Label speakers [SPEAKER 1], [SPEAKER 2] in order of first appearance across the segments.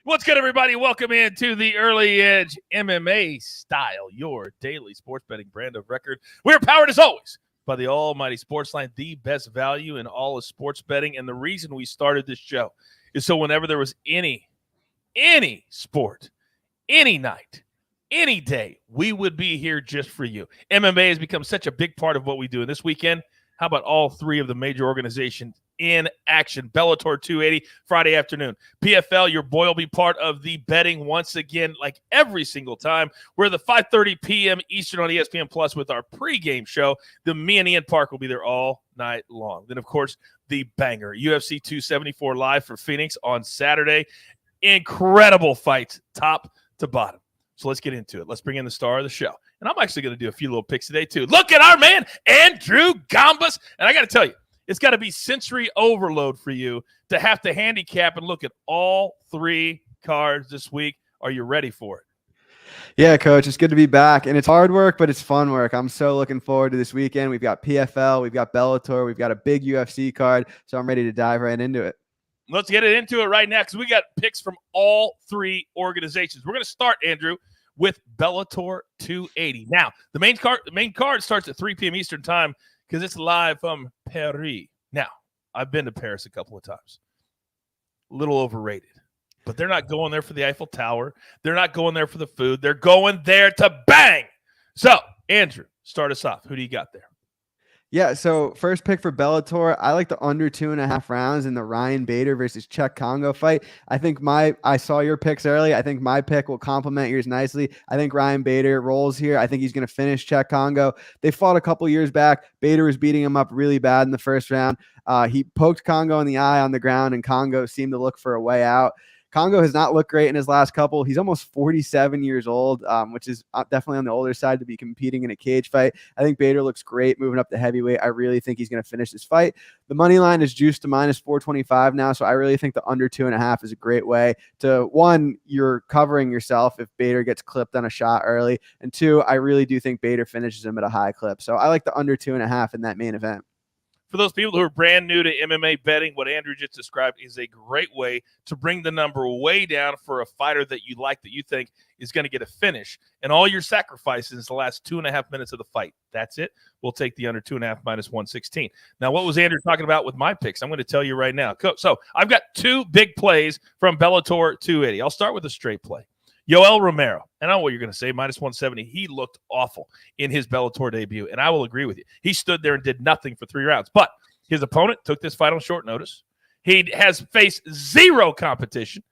[SPEAKER 1] What's good, everybody? Welcome into the Early Edge MMA Style, your daily sports betting brand of record. We're powered, as always, by the almighty SportsLine, the best value in all of sports betting. And the reason we started this show is so whenever there was any sport, any night, any day, we would be here just for you. MMA has become such a big part of what we do. And this weekend, how about all three of the major organizations in action? Bellator 280, Friday afternoon. PFL, your boy will be part of the betting once again, like every single time. We're the 5:30 p.m. Eastern on ESPN Plus with our pregame show. Me and Ian Park will be there all night long. Then, of course, the banger, UFC 274 live for Phoenix on Saturday. Incredible fights, top to bottom. So let's get into it. Let's bring in the star of the show. And I'm actually going to do a few little picks today, too. Look at our man, Andrew Gombas. And I got to tell you, it's got to be sensory overload for you to have to handicap and look at all three cards this week. Are you ready for it?
[SPEAKER 2] Yeah, Coach, it's good to be back. And it's hard work, but it's fun work. I'm so looking forward to this weekend. We've got PFL, we've got Bellator, we've got a big UFC card. So I'm ready to dive right into it. Let's
[SPEAKER 1] get it into it right now because we got picks from all three organizations. We're going to start, Andrew, with Bellator 280. Now, the main card starts at 3 p.m. Eastern time because it's live from Paris. Now, I've been to Paris a couple of times. A little overrated. But they're not going there for the Eiffel Tower. They're not going there for the food. They're going there to bang. So, Andrew, start us off. Who do you got there?
[SPEAKER 2] Yeah, so first pick for Bellator, I like the under 2.5 rounds in the Ryan Bader versus Czech Congo fight. I saw your picks early. I think my pick will complement yours nicely. I think Ryan Bader rolls here. I think he's going to finish Czech Congo. They fought a couple years back. Bader was beating him up really bad in the first round. He poked Congo in the eye on the ground, and Congo seemed to look for a way out. Congo has not looked great in his last couple. He's almost 47 years old, which is definitely on the older side to be competing in a cage fight. I think Bader looks great moving up to heavyweight. I really think he's going to finish this fight. The money line is juiced to minus 425 now, so I really think the under 2.5 is a great way to, one, you're covering yourself if Bader gets clipped on a shot early, and two, I really do think Bader finishes him at a high clip. So I like the under 2.5 in that main event.
[SPEAKER 1] For those people who are brand new to MMA betting, what Andrew just described is a great way to bring the number way down for a fighter that you like, that you think is going to get a finish. And all your sacrifices the last 2.5 minutes of the fight. That's it. We'll take the under 2.5 minus 116. Now, what was Andrew talking about with my picks? I'm going to tell you right now. So I've got two big plays from Bellator 280. I'll start with a straight play. Yoel Romero, and I know what you're going to say, minus 170. He looked awful in his Bellator debut, and I will agree with you. He stood there and did nothing for 3 rounds, but his opponent took this fight on short notice. He has faced zero competition,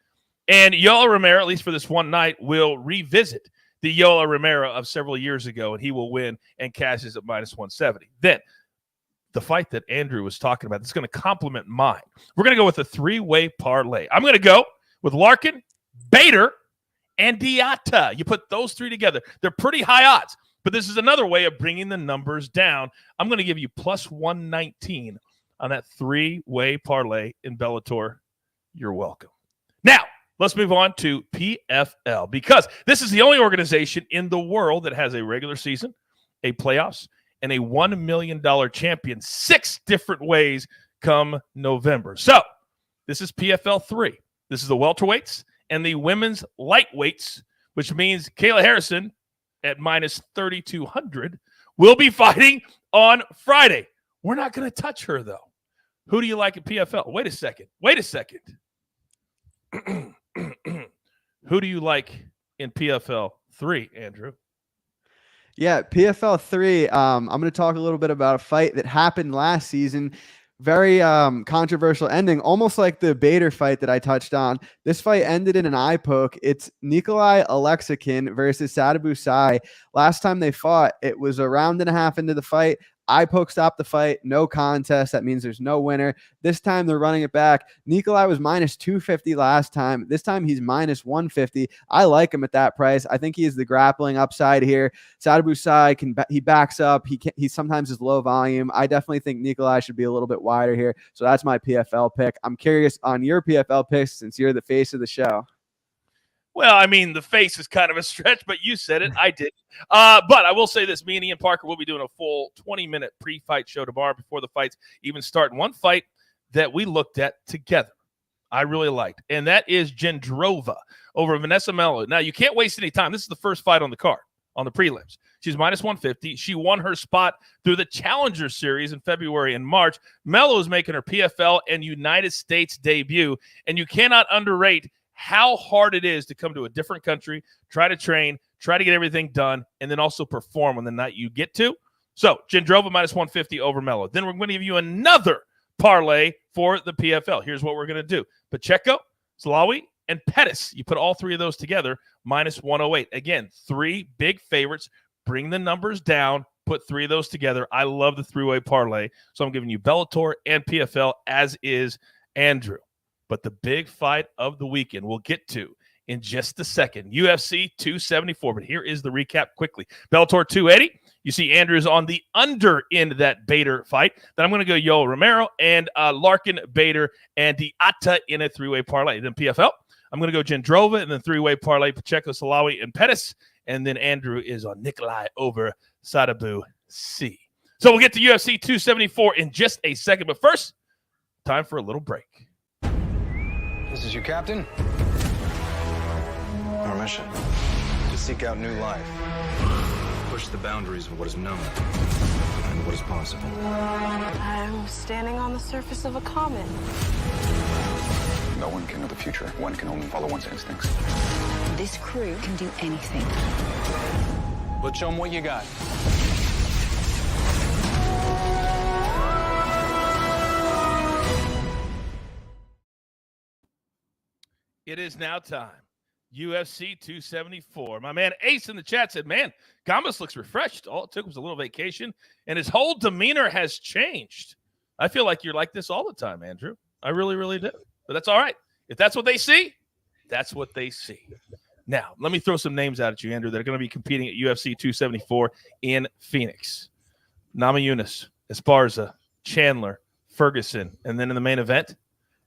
[SPEAKER 1] and Yoel Romero, at least for this one night, will revisit the Yoel Romero of several years ago, and he will win and cashes at minus 170. Then, the fight that Andrew was talking about, that's going to complement mine. We're going to go with a 3-way parlay. I'm going to go with Larkin, Bader, and Diata. You put those three together. They're pretty high odds, but this is another way of bringing the numbers down. I'm going to give you plus 119 on that 3-way parlay in Bellator. You're welcome. Now, let's move on to PFL because this is the only organization in the world that has a regular season, a playoffs, and a $1 million champion 6 different ways come November. So this is PFL 3. This is the welterweights and the women's lightweights, which means Kayla Harrison at minus 3,200 will be fighting on Friday. We're not going to touch her, though. Who do you like at PFL? Wait a second. Who do you like in PFL 3, Andrew?
[SPEAKER 2] Yeah, PFL 3, I'm going to talk a little bit about a fight that happened last season. Very controversial ending, almost like the Bader fight that I touched on. This fight ended in an eye poke. It's Nikolai Aleksakin versus Sadabu Sai. Last time they fought, it was a round and a half into the fight. Eye poke stopped the fight. No contest. That means there's no winner. This time they're running it back. Nikolai was minus 250 last time. This time he's minus 150. I like him at that price. I think he is the grappling upside here. Sadabu Sai he backs up. He sometimes is low volume. I definitely think Nikolai should be a little bit wider here. So that's my PFL pick. I'm curious on your PFL picks since you're the face of the show.
[SPEAKER 1] Well, I mean, the face is kind of a stretch, but you said it. I didn't. But I will say this. Me and Ian Parker will be doing a full 20-minute pre-fight show tomorrow before the fights even start. One fight that we looked at together I really liked, and that is Jendrova over Vanessa Mello. Now, you can't waste any time. This is the first fight on the card, on the prelims. She's minus 150. She won her spot through the Challenger Series in February and March. Mello is making her PFL and United States debut, and you cannot underrate how hard it is to come to a different country, try to train, try to get everything done, and then also perform on the night you get to. So, Jendrova minus 150 over Mello. Then we're going to give you another parlay for the PFL. Here's what we're going to do. Pacheco, Slawi, and Pettis. You put all three of those together, minus 108. Again, three big favorites. Bring the numbers down. Put three of those together. I love the three-way parlay. So I'm giving you Bellator and PFL, as is Andrew. But the big fight of the weekend we'll get to in just a second. UFC 274. But here is the recap quickly. Bellator 280. You see Andrew's on the under in that Bader fight. Then I'm going to go Yoel Romero and Larkin, Bader, and Diata in a three-way parlay. Then PFL, I'm going to go Jendrova and then three-way parlay, Pacheco, Salawi, and Pettis. And then Andrew is on Nikolai over Sadabu C. So we'll get to UFC 274 in just a second. But first, time for a little break.
[SPEAKER 3] This is your captain. Our mission, to seek out new life. Push the boundaries of what is known and what is possible.
[SPEAKER 4] I'm standing on the surface of a comet.
[SPEAKER 5] No one can know the future. One can only follow one's instincts.
[SPEAKER 4] This crew can do anything.
[SPEAKER 3] Let's show them what you got.
[SPEAKER 1] It is now time. UFC 274. My man Ace in the chat said, man, Gombas looks refreshed. All it took was a little vacation, and his whole demeanor has changed. I feel like you're like this all the time, Andrew. I really, really do. But that's all right. If that's what they see, that's what they see. Now, let me throw some names out at you, Andrew, that are going to be competing at UFC 274 in Phoenix. Namajunas, Esparza, Chandler, Ferguson, and then in the main event,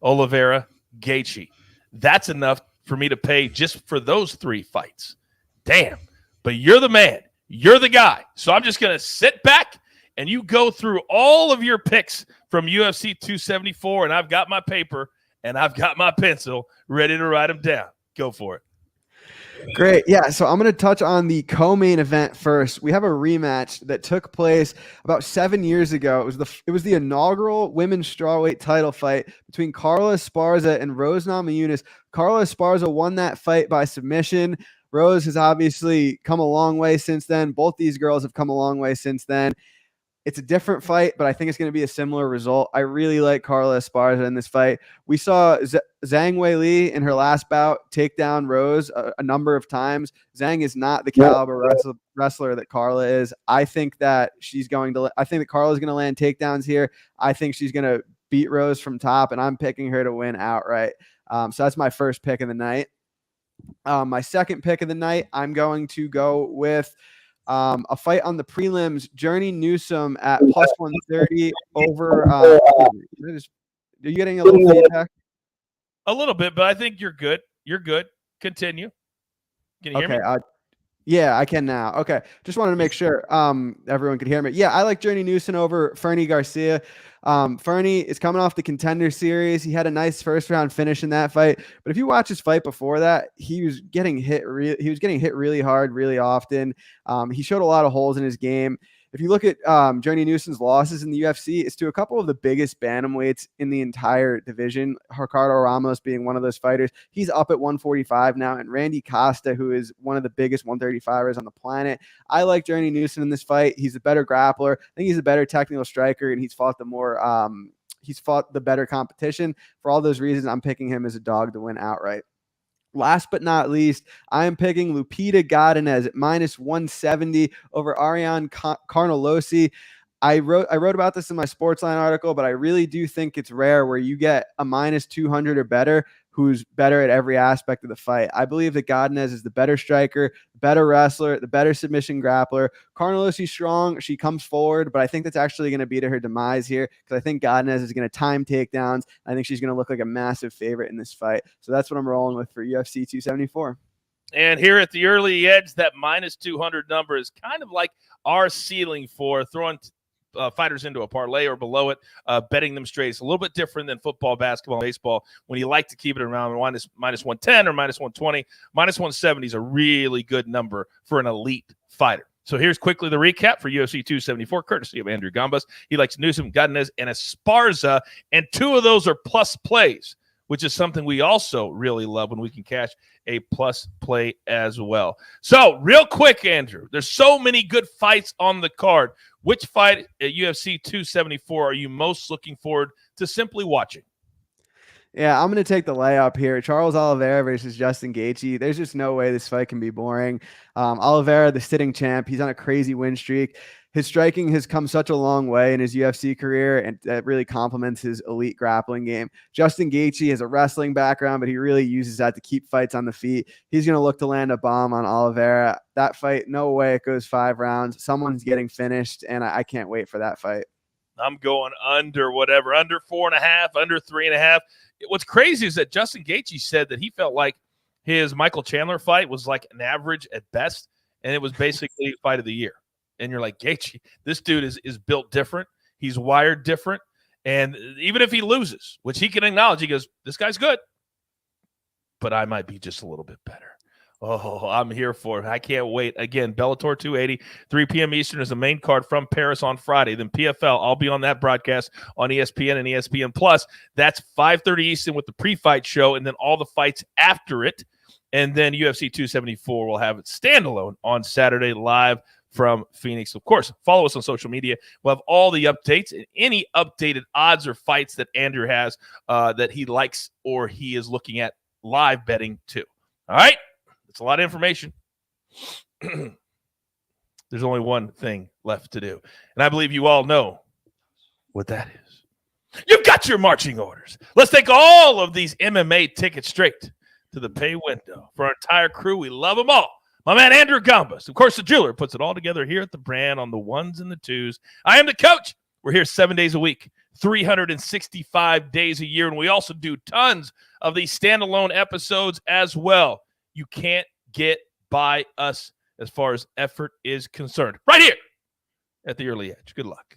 [SPEAKER 1] Oliveira, Gaethje. That's enough for me to pay just for those three fights. Damn. But you're the man. You're the guy. So I'm just going to sit back and you go through all of your picks from UFC 274, and I've got my paper and I've got my pencil ready to write them down. Go for it.
[SPEAKER 2] Great. Yeah. So I'm going to touch on the co-main event first. We have a rematch that took place about 7 years ago. It was the inaugural women's strawweight title fight between Carla Esparza and Rose Namajunas. Carla Esparza won that fight by submission. Rose has obviously come a long way since then. Both these girls have come a long way since then. It's a different fight, but I think it's going to be a similar result. I really like Carla Esparza in this fight. We saw Zhang Weili in her last bout take down Rose a number of times. Zhang is not the caliber wrestler that Carla is. I think that Carla is going to land takedowns here. I think she's going to beat Rose from top, and I'm picking her to win outright. So that's my first pick of the night. My second pick of the night, I'm going to go with a fight on the prelims, Journey Newsom at plus 130 over. Are you getting a little feedback?
[SPEAKER 1] A little bit, but I think you're good. You're good. Continue. Can you hear me?
[SPEAKER 2] Yeah, I can now. Okay. Just wanted to make sure everyone could hear me. Yeah, I like Journey Newsom over Fernie Garcia. Fernie is coming off the Contender Series. He had a nice first round finish in that fight. But if you watch his fight before that, he was getting hit really hard, really often. He showed a lot of holes in his game. If you look at Journey Newsom's losses in the UFC, it's to a couple of the biggest bantamweights in the entire division, Ricardo Ramos being one of those fighters. He's up at 145 now, and Randy Costa, who is one of the biggest 135ers on the planet. I like Journey Newsom in this fight. He's a better grappler. I think he's a better technical striker, and he's fought the better competition. For all those reasons, I'm picking him as a dog to win outright. Last but not least, I am picking Lupita Godinez at minus 170 over Ariane Carnelossi. I wrote about this in my SportsLine article, but I really do think it's rare where you get a minus 200 or better who's better at every aspect of the fight. I believe that Godinez is the better striker, the better wrestler, the better submission grappler. Carnelossi's strong. She comes forward, but I think that's actually going to be to her demise here because I think Godinez is going to time takedowns. I think she's going to look like a massive favorite in this fight. So that's what I'm rolling with for UFC 274.
[SPEAKER 1] And here at the early edge, that minus 200 number is kind of like our ceiling for throwing fighters into a parlay or below it, betting them straight. It's a little bit different than football, basketball, and baseball when you like to keep it around minus 110 or minus 120. Minus 170 is a really good number for an elite fighter. So here's quickly the recap for UFC 274, courtesy of Andrew Gombas. He likes Newsom, Godinez, and Esparza, and 2 of those are plus plays, which is something we also really love when we can cash a plus play as well. So real quick, Andrew, there's so many good fights on the card. Which fight at UFC 274 are you most looking forward to simply watching?
[SPEAKER 2] Yeah, I'm going to take the layup here. Charles Oliveira versus Justin Gaethje. There's just no way this fight can be boring. Oliveira, the sitting champ, he's on a crazy win streak. His striking has come such a long way in his UFC career, and that really complements his elite grappling game. Justin Gaethje has a wrestling background, but he really uses that to keep fights on the feet. He's going to look to land a bomb on Oliveira. That fight, no way it goes 5 rounds. Someone's getting finished, and I can't wait for that fight.
[SPEAKER 1] I'm going under 4.5, under 3.5. What's crazy is that Justin Gaethje said that he felt like his Michael Chandler fight was like an average at best, and it was basically fight of the year. And you're like, Gaethje, this dude is built different. He's wired different. And even if he loses, which he can acknowledge, he goes, this guy's good, but I might be just a little bit better. Oh, I'm here for it. I can't wait. Again, Bellator 280, 3 p.m. Eastern is the main card from Paris on Friday. Then PFL, I'll be on that broadcast on ESPN and ESPN Plus. That's 5:30 Eastern with the pre-fight show, and then all the fights after it. And then UFC 274 will have it standalone on Saturday live from Phoenix. Of course, follow us on social media. We'll have all the updates and any updated odds or fights that Andrew has that he likes or he is looking at live betting too. All right? It's a lot of information. There's only one thing left to do. And I believe you all know what that is. You've got your marching orders. Let's take all of these MMA tickets straight to the pay window. For our entire crew, we love them all. My man, Andrew Gombas, of course, the jeweler, puts it all together here at the brand on the ones and the twos. I am the coach. We're here 7 days a week, 365 days a year, and we also do tons of these standalone episodes as well. You can't get by us as far as effort is concerned. Right here at the Early Edge. Good luck.